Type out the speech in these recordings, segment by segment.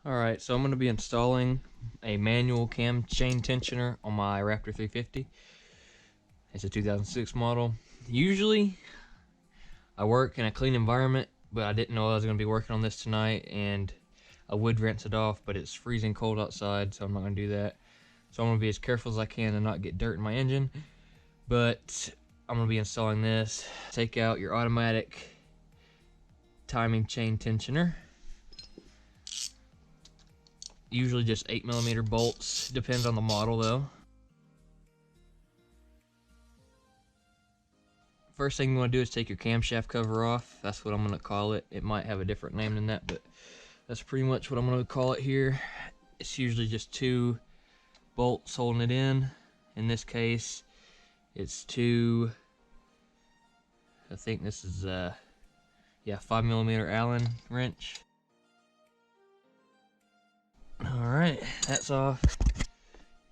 Alright, so I'm going to be installing a manual cam chain tensioner on my Raptor 350. It's a 2006 model. Usually, I work in a clean environment, but I didn't know I was going to be working on this tonight, and I would rinse it off, but it's freezing cold outside, so I'm not going to do that. So I'm going to be as careful as I can to not get dirt in my engine, but I'm going to be installing this. Take out your automatic timing chain tensioner. Usually just 8mm bolts, depends on the model though. First thing you want to do is take your camshaft cover off. That's what I'm going to call it. It might have a different name than that, but that's pretty much what I'm going to call it here. It's usually just 2 bolts holding it in. In this case, it's 2, I think this is 5mm Allen wrench. Alright, that's off.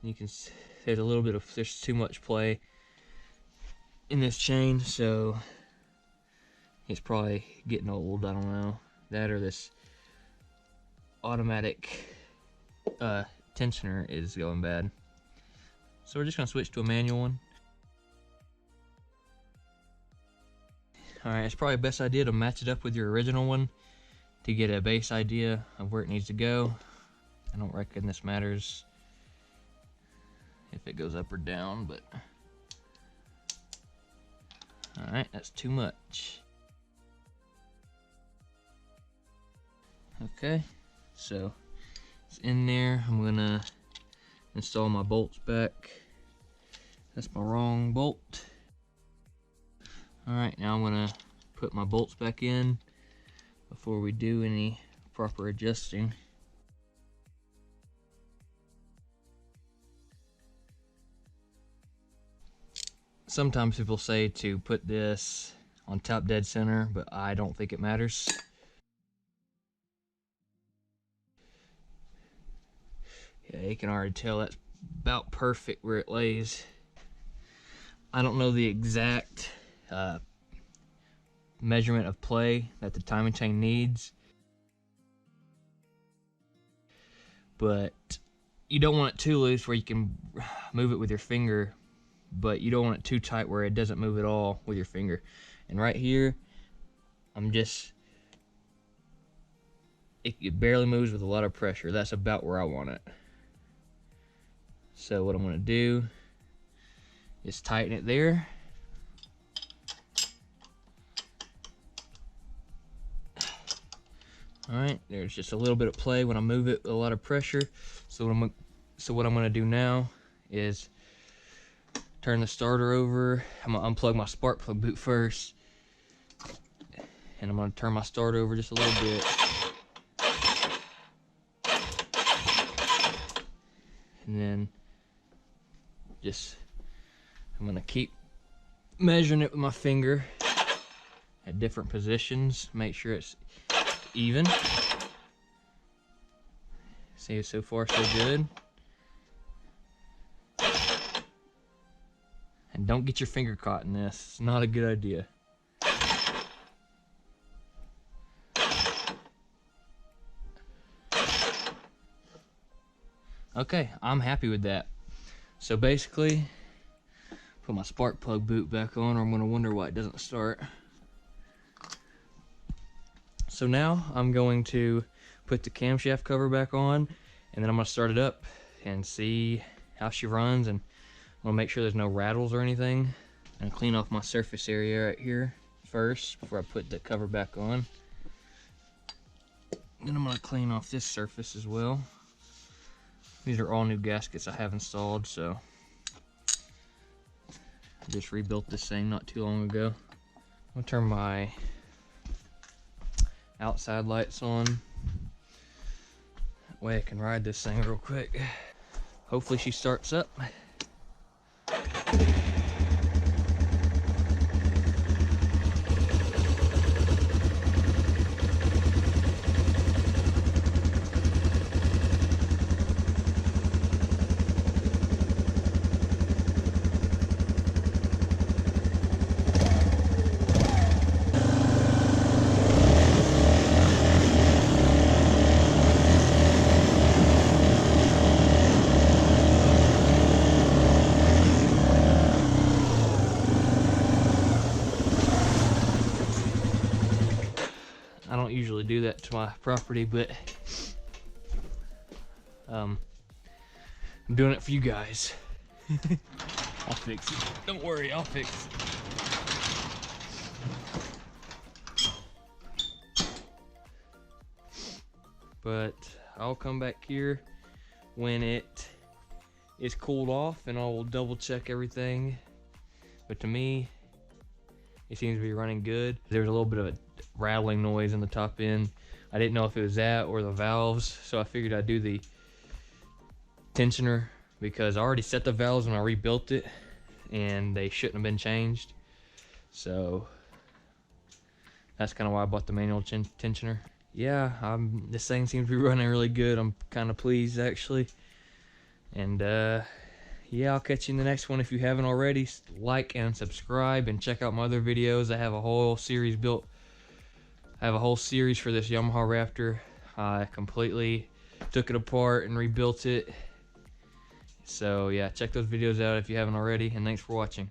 You can see there's too much play in this chain, so it's probably getting old. I don't know. That or this automatic tensioner is going bad. So we're just going to switch to a manual one. Alright, it's probably the best idea to match it up with your original one to get a base idea of where it needs to go. I don't reckon this matters if it goes up or down, but alright, that's too much. Okay, so it's in there. I'm gonna install my bolts back. That's my wrong bolt. Alright, now I'm gonna put my bolts back in before we do any proper adjusting. Sometimes people say to put this on top dead center, but I don't think it matters. Yeah, you can already tell that's about perfect where it lays. I don't know the exact measurement of play that the timing chain needs, but you don't want it too loose where you can move it with your finger, but you don't want it too tight where it doesn't move at all with your finger. And right here, it barely moves with a lot of pressure. That's about where I want it. So what I'm gonna do is tighten it there. Alright, there's just a little bit of play when I move it with a lot of pressure. So what I'm gonna do now is turn the starter over. I'm gonna unplug my spark plug boot first, and I'm gonna turn my starter over just a little bit. And then I'm gonna keep measuring it with my finger at different positions. Make sure it's even. See, so far so good. And don't get your finger caught in this. It's not a good idea. Okay, I'm happy with that. So basically, put my spark plug boot back on, or I'm going to wonder why it doesn't start. So now I'm going to put the camshaft cover back on, and then I'm going to start it up and see how she runs, and I'm gonna make sure there's no rattles or anything. And clean off my surface area right here first before I put the cover back on. Then I'm gonna clean off this surface as well. These are all new gaskets I have installed, so I just rebuilt this thing not too long ago. I'm gonna turn my outside lights on. That way I can ride this thing real quick. Hopefully she starts up. do that to my property, but I'm doing it for you guys. I'll fix it. Don't worry, I'll fix it. But I'll come back here when it is cooled off and I will double check everything. But to me, it seems to be running good. There's a little bit of a rattling noise in the top end. I didn't know if it was that or the valves, so I figured I'd do the tensioner because I already set the valves when I rebuilt it and they shouldn't have been changed. So that's kind of why I bought the manual tensioner. Yeah, this thing seems to be running really good. I'm kind of pleased actually. And yeah, I'll catch you in the next one. If you haven't already, like and subscribe and check out my other videos. I have a whole series built. I have a whole series for this Yamaha Raptor. I completely took it apart and rebuilt it. So yeah, check those videos out if you haven't already, and thanks for watching.